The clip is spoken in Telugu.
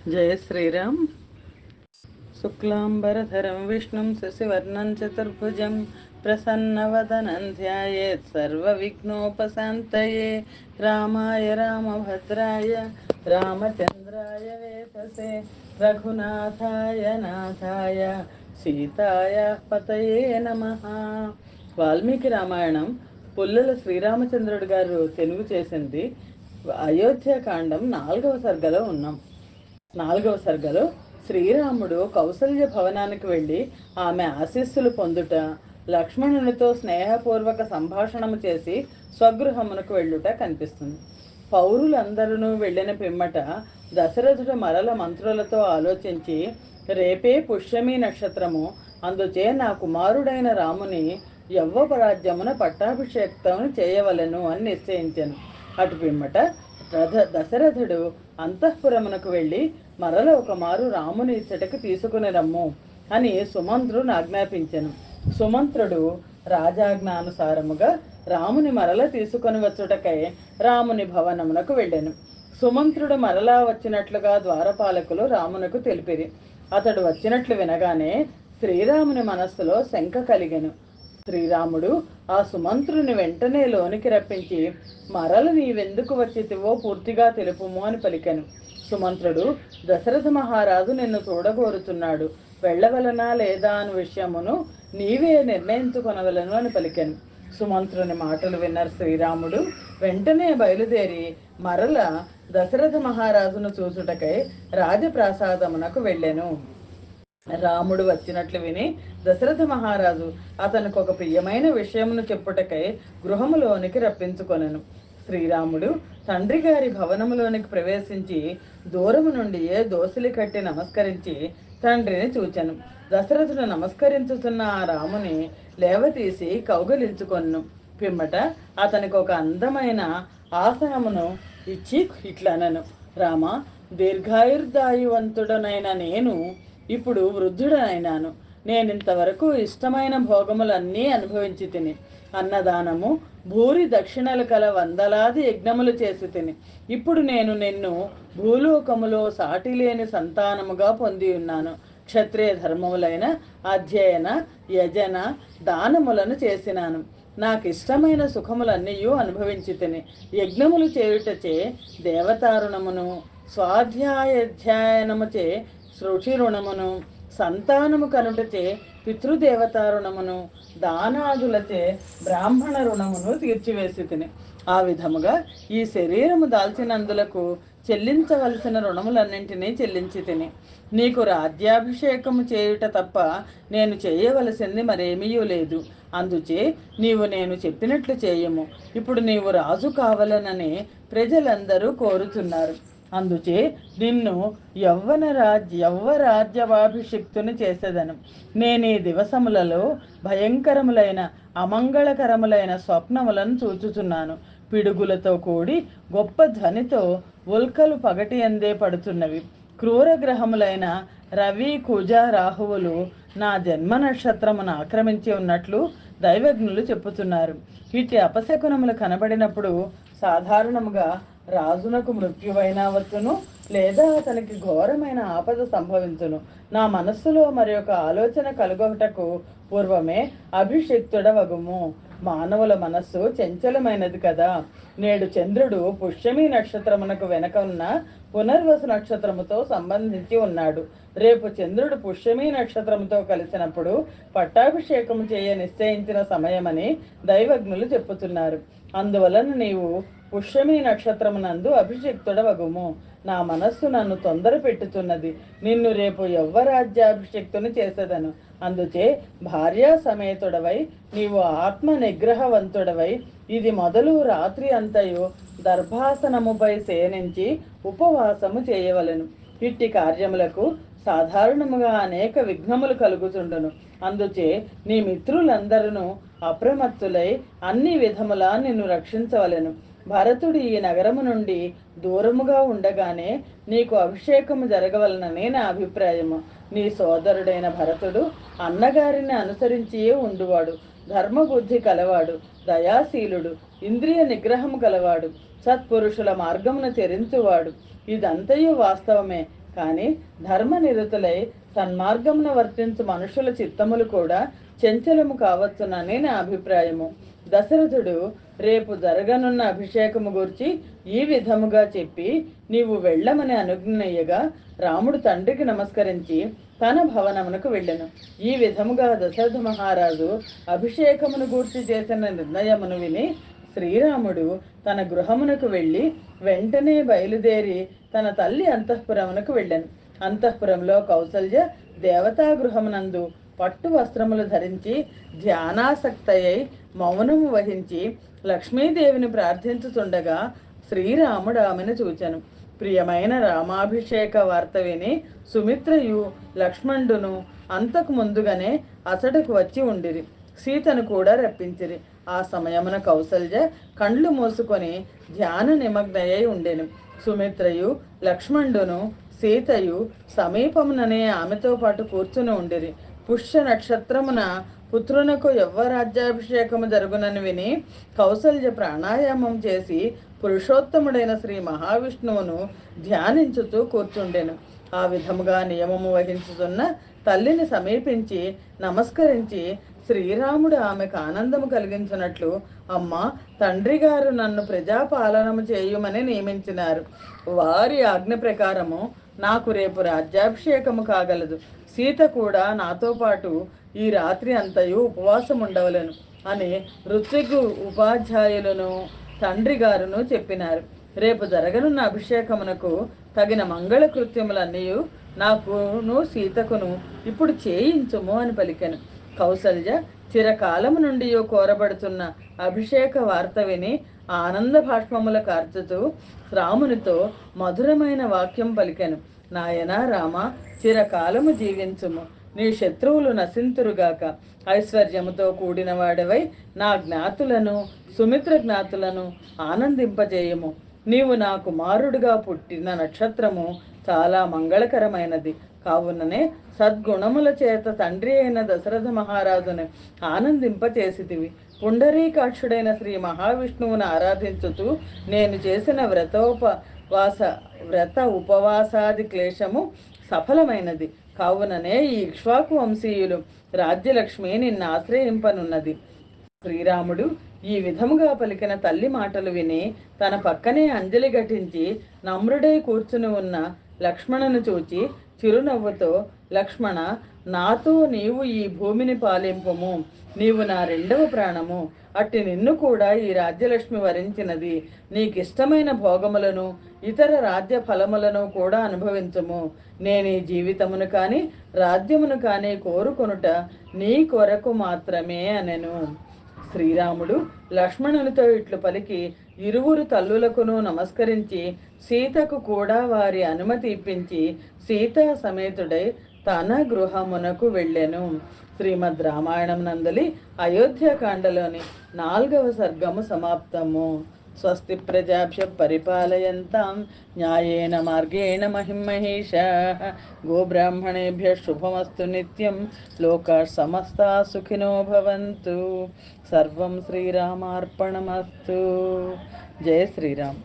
जय श्रीराम। शुक्लांबरधरं विष्णुं शशिवर्णं चतुर्भुजं प्रसन्नवदनं ध्यायेत् सर्वविघ्नोपशान्तये। रामाय रामभद्राय रामचन्द्राय वेधसे रघुनाथाय नाथाय సీతాయ పతయే నమః. వాల్మీకి రామాయణం పుల్లల శ్రీరామచంద్రుడి గారు తెలుగు చేసింది. అయోధ్యకాండం 4వ సర్గలో ఉన్నాం. 4వ సర్గలో శ్రీరాముడు కౌసల్య భవనానికి వెళ్ళి ఆమె ఆశీస్సులు పొందుట, లక్ష్మణునితో స్నేహపూర్వక సంభాషణము చేసి స్వగృహమునకు వెళ్ళుట కనిపిస్తుంది. పౌరులందరూ వెళ్ళిన పిమ్మట దశరథుడు మరల మంత్రులతో ఆలోచించి, రేపే పుష్యమి నక్షత్రము, అందుచే నా కుమారుడైన రాముని యవ్వరాజ్యమున పట్టాభిషేక్తం చేయవలెను అని నిశ్చయించాను. అటు పిమ్మట దశరథుడు అంతఃపురమునకు వెళ్ళి మరల ఒక మారు రాముని ఇచ్చటకు తీసుకుని రమ్ము అని సుమంత్రుని ఆజ్ఞాపించెను. సుమంత్రుడు రాజాజ్ఞానుసారముగా రాముని మరల తీసుకొని వచ్చుటకై రాముని భవనమునకు వెళ్ళెను. సుమంత్రుడు మరలా వచ్చినట్లుగా ద్వారపాలకులు రామునకు తెలిపిరి. అతడు వచ్చినట్లు వినగానే శ్రీరాముని మనస్సులో శంక కలిగెను. శ్రీరాముడు ఆ సుమంత్రుని వెంటనే లోనికి రప్పించి, మరల నీవెందుకు వచ్చితివో పూర్తిగా తెలుపుము అని పలికెను. సుమంత్రుడు, దశరథ మహారాజు నిన్ను చూడగోరుతున్నాడు, వెళ్ళవలనా లేదా అను విషయమును నీవే నిర్ణయించుకొనవలను అని పలికెను. సుమంత్రుని మాటలు విన్న శ్రీరాముడు వెంటనే బయలుదేరి మరల దశరథ మహారాజును చూచుటకై రాజప్రాసాదమునకు వెళ్ళెను. రాముడు వచ్చినట్లు విని దశరథ మహారాజు అతనికి ఒక ప్రియమైన విషయమును చెప్పుటకై గృహములోనికి రప్పించుకొనెను. శ్రీరాముడు తండ్రి గారి భవనములోనికి ప్రవేశించి దూరము నుండియే దోసిలి కట్టి నమస్కరించి తండ్రిని చూచెను. దశరథుడు నమస్కరించుతున్న ఆ రాముని లేవతీసి కౌగలించుకొను. పిమ్మట అతనికి ఒక అందమైన ఆసనమును ఇచ్చి ఇట్లనను, రామ, దీర్ఘాయుర్దాయువంతుడనైన నేను ఇప్పుడు వృద్ధుడనైనాను. నేనింతవరకు ఇష్టమైన భోగములన్నీ అనుభవించి తిని, అన్నదానము, భూరి దక్షిణలు కల వందలాది యజ్ఞములు చేసి తిని, ఇప్పుడు నేను నిన్ను భూలోకములో సాటిలేని సంతానముగా పొంది ఉన్నాను. క్షత్రియ ధర్మములైన అధ్యయన, యజన, దానములను చేసినాను. నాకు ఇష్టమైన సుఖములన్నీ అనుభవించి తిని, యజ్ఞములు చేయుటచే దేవతారుణమును, స్వాధ్యాయాధ్యయనముచే శృషి రుణమును, సంతానము కనుటచే పితృదేవతారుణమును, దానాదులచే బ్రాహ్మణ రుణమును తీర్చివేసి తిని, ఆ విధముగా ఈ శరీరము దాల్చినందులకు చెల్లించవలసిన రుణములన్నింటినీ చెల్లించి తిని, నీకు రాజ్యాభిషేకము చేయుట తప్ప నేను చేయవలసింది మరేమీ లేదు. అందుచే నీవు నేను చెప్పినట్లు చేయము. ఇప్పుడు నీవు రాజు కావాలనని ప్రజలందరూ కోరుతున్నారు. అందుచే నిన్ను యవ్వరాజ్యవాభిషిక్తుని చేసేదను. నేను ఈ దివసములలో భయంకరములైన అమంగళకరములైన స్వప్నములను చూచుచున్నాను. పిడుగులతో కూడి గొప్ప ధ్వనితో ఉల్కలు పగటి అందే పడుతున్నవి. క్రూరగ్రహములైన రవి, కుజ, రాహువులు నా జన్మ నక్షత్రమును ఆక్రమించి ఉన్నట్లు దైవజ్ఞులు చెప్పుతున్నారు. ఇట్టి అపశకునములు కనబడినప్పుడు సాధారణముగా రాజునకు మృత్యువైనా వచ్చును, లేదా అతనికి ఘోరమైన ఆపద సంభవించును. నా మనస్సులో మరి ఒక ఆలోచన కలుగొటకు పూర్వమే అభిషిక్తుడవగుము. మానవుల మనస్సు చంచలమైనది కదా. నేడు చంద్రుడు పుష్యమి నక్షత్రమునకు వెనక ఉన్న పునర్వసు నక్షత్రముతో సంబంధించి ఉన్నాడు. రేపు చంద్రుడు పుష్యమి నక్షత్రముతో కలిసినప్పుడు పట్టాభిషేకము చేయ నిశ్చయించిన సమయమని దైవజ్ఞులు చెప్పుతున్నారు. అందువలన నీవు పుష్యమి నక్షత్రమునందు అభిషిక్తుడవగుము. నా మనస్సు నన్ను తొందర పెట్టుతున్నది. నిన్ను రేపు యవ్వరాజ్యాభిషిక్తుని చేసేదను. అందుచే భార్యా సమేతుడవై నీవు ఆత్మ నిగ్రహవంతుడవై ఇది మొదలు రాత్రి అంతయు దర్భాసనముపై శయనించి ఉపవాసము చేయవలెను. ఇట్టి కార్యములకు సాధారణముగా అనేక విఘ్నములు కలుగుతుండును. అందుచే నీ మిత్రులందరూ అప్రమత్తులై అన్ని విధములా నిన్ను రక్షించవలెను. భరతుడు ఈ నగరము నుండి దూరముగా ఉండగానే నీకు అభిషేకము జరగవలనని నా అభిప్రాయము. నీ సోదరుడైన భరతుడు అన్నగారిని అనుసరించియే ఉండువాడు. ధర్మబుద్ధి కలవాడు, దయాశీలుడు, ఇంద్రియ నిగ్రహము గలవాడు, సత్పురుషుల మార్గమును చెరించువాడు. ఇదంతయు వాస్తవమే. కానీ ధర్మనిరతులై సన్మార్గమున వర్తించు మనుషుల చిత్తములు కూడా చంచలము కావచ్చునని నా అభిప్రాయము. దశరథుడు రేపు జరగనున్న అభిషేకము గురించి ఈ విధముగా చెప్పి నీవు వెళ్ళమని అనుజ్ఞయ్యగా రాముడు తండ్రికి నమస్కరించి తన భవనమునకు వెళ్ళెను. ఈ విధముగా దశరథ మహారాజు అభిషేకమును గూర్చి చేసిన నిర్ణయమును విని శ్రీరాముడు తన గృహమునకు వెళ్ళి వెంటనే బయలుదేరి తన తల్లి అంతఃపురమునకు వెళ్ళాను. అంతఃపురంలో కౌసల్య దేవతా గృహమునందు పట్టు వస్త్రములు ధరించి ధ్యానాసక్తయై మౌనము వహించి లక్ష్మీదేవిని ప్రార్థించుతుండగా శ్రీరాముడు ఆమెను చూచెను. ప్రియమైన రామాభిషేక వార్త విని సుమిత్రయు లక్ష్మణుడును అంతకు ముందుగానే అతడకు వచ్చి ఉండిరి. సీతను కూడా రప్పించిరి. ఆ సమయమున కౌసల్య కండ్లు మూసుకొని ధ్యాన నిమగ్నయ్యై ఉండెను. సుమిత్రయు లక్ష్మణుడును సీతయు సమీపముననే ఆమెతో పాటు కూర్చుని ఉండిరి. పుష్య నక్షత్రమున పుత్రునకు యవ్వరాజ్యాభిషేకము జరుగునని విని కౌసల్య ప్రాణాయామం చేసి పురుషోత్తముడైన శ్రీ మహావిష్ణువును ధ్యానించుతూ కూర్చుండెను. ఆ విధముగా నియమము వహించుతున్న తల్లిని సమీపించి నమస్కరించి శ్రీరాముడు ఆమెకు ఆనందము కలిగించినట్లు, అమ్మ, తండ్రి గారు నన్ను ప్రజాపాలనము చేయుమని నియమించినారు. వారి ఆజ్ఞ ప్రకారము నాకు రేపు రాజ్యాభిషేకము కాగలదు. సీత కూడా నాతో పాటు ఈ రాత్రి అంతయు ఉపవాసం ఉండవలను అని ఋత్వికు ఉపాధ్యాయులను తండ్రి గారును చెప్పినారు. రేపు జరగనున్న అభిషేకమునకు తగిన మంగళ కృత్యములన్నీ నాకును సీతకును ఇప్పుడు చేయించుము అని పలికెను. కౌసల్య చిరకాలము నుండి కోరబడుతున్న అభిషేక వార్త విని ఆనంద భాష్మముల కార్చుతూ రామునితో మధురమైన వాక్యం పలికెను. నాయన రామ, చిరకాలము జీవించుము, నీ శత్రువులు నశింతురుగాక. ఐశ్వర్యముతో కూడిన వాడవై నా జ్ఞాతులను సుమిత్ర జ్ఞాతులను ఆనందింపజేయము. నీవు నా కుమారుడుగా పుట్టిన నక్షత్రము చాలా మంగళకరమైనది కావుననే సద్గుణముల చేత తండ్రి అయిన దశరథ మహారాజును ఆనందింపచేసితివి. పుండరీకాక్షుడైన శ్రీ మహావిష్ణువును ఆరాధించుతూ నేను చేసిన వ్రత ఉపవాసాది క్లేశము సఫలమైనది కావుననే ఈ ఇక్ష్వాకు వంశీయులు రాజ్యలక్ష్మి నిన్ను ఆశ్రయింపనున్నది. శ్రీరాముడు ఈ విధముగా పలికిన తల్లి మాటలు విని తన పక్కనే అంజలి ఘటించి నమ్రుడై కూర్చుని ఉన్న లక్ష్మణను చూచి చిరునవ్వుతో, లక్ష్మణ, నాతో నీవు ఈ భూమిని పాలింపుము. నీవు నా రెండవ ప్రాణము. అట్టి నిన్ను కూడా ఈ రాజ్యలక్ష్మి వరించినది. నీకిష్టమైన భోగములను ఇతర రాజ్య ఫలములను కూడా అనుభవించము. నేను ఈ జీవితమును కాని రాజ్యమును కాని కోరుకొనుట నీ కొరకు మాత్రమే అనెను. శ్రీరాముడు లక్ష్మణునితో ఇట్లు పలికి ఇరువురు తల్లులకును నమస్కరించి సీతకు కూడా వారి అనుమతి ఇప్పించి సీతా సమేతుడై తన గృహమునకు వెళ్ళెను. శ్రీమద్ రామాయణం నందలి అయోధ్యకాండలోని 4వ సర్గము సమాప్తము. స్వస్తి ప్రజాభ్య పరిపాలయంతాం న్యాయేన మార్గేణ మహిమహేషాః. గోబ్రాహ్మణేభ్య శుభమస్తు నిత్యం. లోకాః సమస్తాః సుఖినో భవంతు. సర్వం శ్రీరామార్పణమస్తు. జయ శ్రీరామ్.